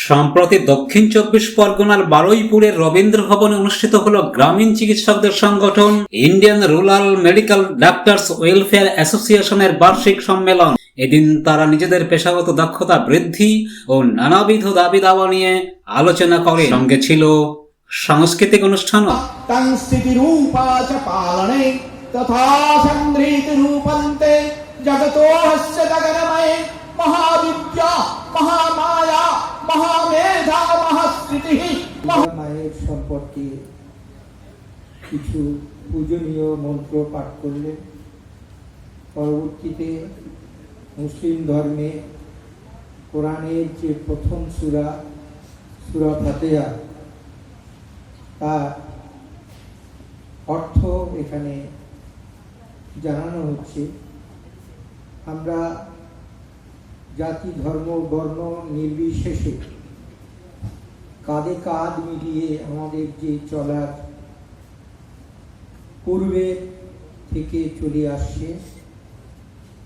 সম্প্রতি দক্ষিণ চব্বিশ পরগনার বারুইপুরের রবীন্দ্র ভবনে অনুষ্ঠিত হলো গ্রামীণ চিকিৎসকদের সংগঠন Indian rural medical doctors welfare অ্যাসোসিয়েশনের বার্ষিক সম্মেলন। এদিন তারা নিজেদের পেশাগত দক্ষতা বৃদ্ধি ও নানাবিধ দাবি দাওয়া নিয়ে আলোচনা করে। সঙ্গে ছিল সাংস্কৃতিক অনুষ্ঠানও। तथा संग्रहित रूपन्ते जगतोहस्य गगनमये महाविद्या महामाया महामेधा महास्थितिः। মায়ের সম্পর্কে কিছু পূজনীয় মন্ত্র পাঠ করলেন। পরবর্তীতে মুসলিম ধর্মে কোরআনের যে প্রথম সূরা সূরা ফাতিহা তার অর্থ এখানে জানানো হচ্ছে। আমরা জাতি ধর্ম বর্ণ নির্বিশেষে কাঁধে কাঁধ মিলিয়ে আমাদের যে চলার পূর্বে থেকে চলে আসছে,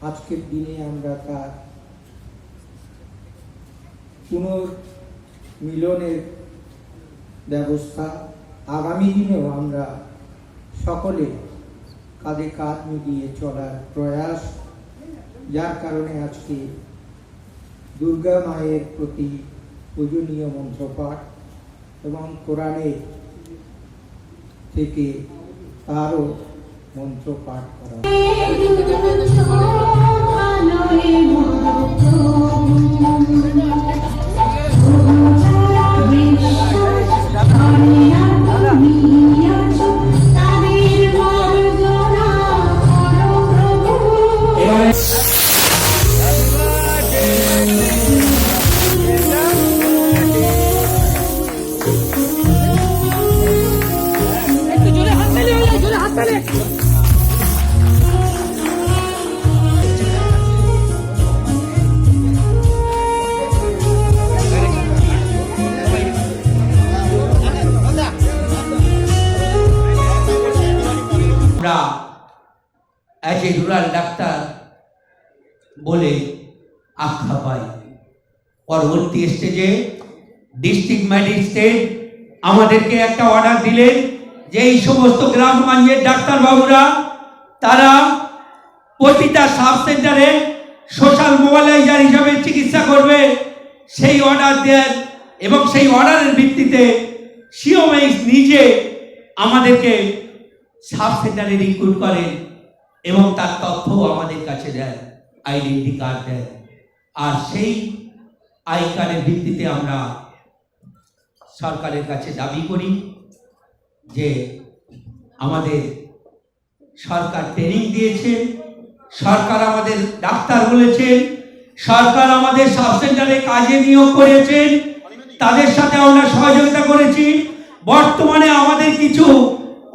আজকের দিনে আমরা তার পুনর্মিলনের ব্যবস্থা, আগামী দিনেও আমরা সকলে কাঁধে কাঁধ মিলিয়ে চলার প্রয়াস, যার কারণে আজকে দুর্গা মায়ের প্রতি পূজনীয় মন্ত্রপাঠ এবং কোরআনের থেকে তারও মন্ত্রপাঠ করা। আমরা এজ এ রুরাল ডাক্তার বলে আখ্যা পাই। পরবর্তী স্টেজে ডিস্ট্রিক্ট ম্যাজিস্ট্রেট আমাদেরকে একটা অর্ডার দিলেন যে এই সমস্ত গ্রামগঞ্জের ডাক্তারবাবুরা তারা প্রতিটা সাব সেন্টারে সোশ্যাল মোবাইলাইজার হিসাবে চিকিৎসা করবে। সেই অর্ডার দেন এবং সেই অর্ডারের ভিত্তিতে সিওএইচ নিজে আমাদেরকে সাব সেন্টারে রিক্রুট করেন এবং তার তথ্য আমাদের কাছে দেয়, আইডেন্টি কার্ড দেয়। আর সেই আই কার্ডের ভিত্তিতে আমরা সরকারের কাছে দাবি করি যে আমাদের সরকার ট্রেনিং দিয়েছে, সরকার আমাদের ডাক্তার বলেছেন, সরকার আমাদের সাব সেন্টারে কাজে নিয়োগ করেছেন, তাদের সাথে আমরা সহযোগিতা করেছি। বর্তমানে আমাদের কিছু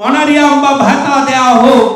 অনারিয়াম বা ভাতা দেওয়া হোক,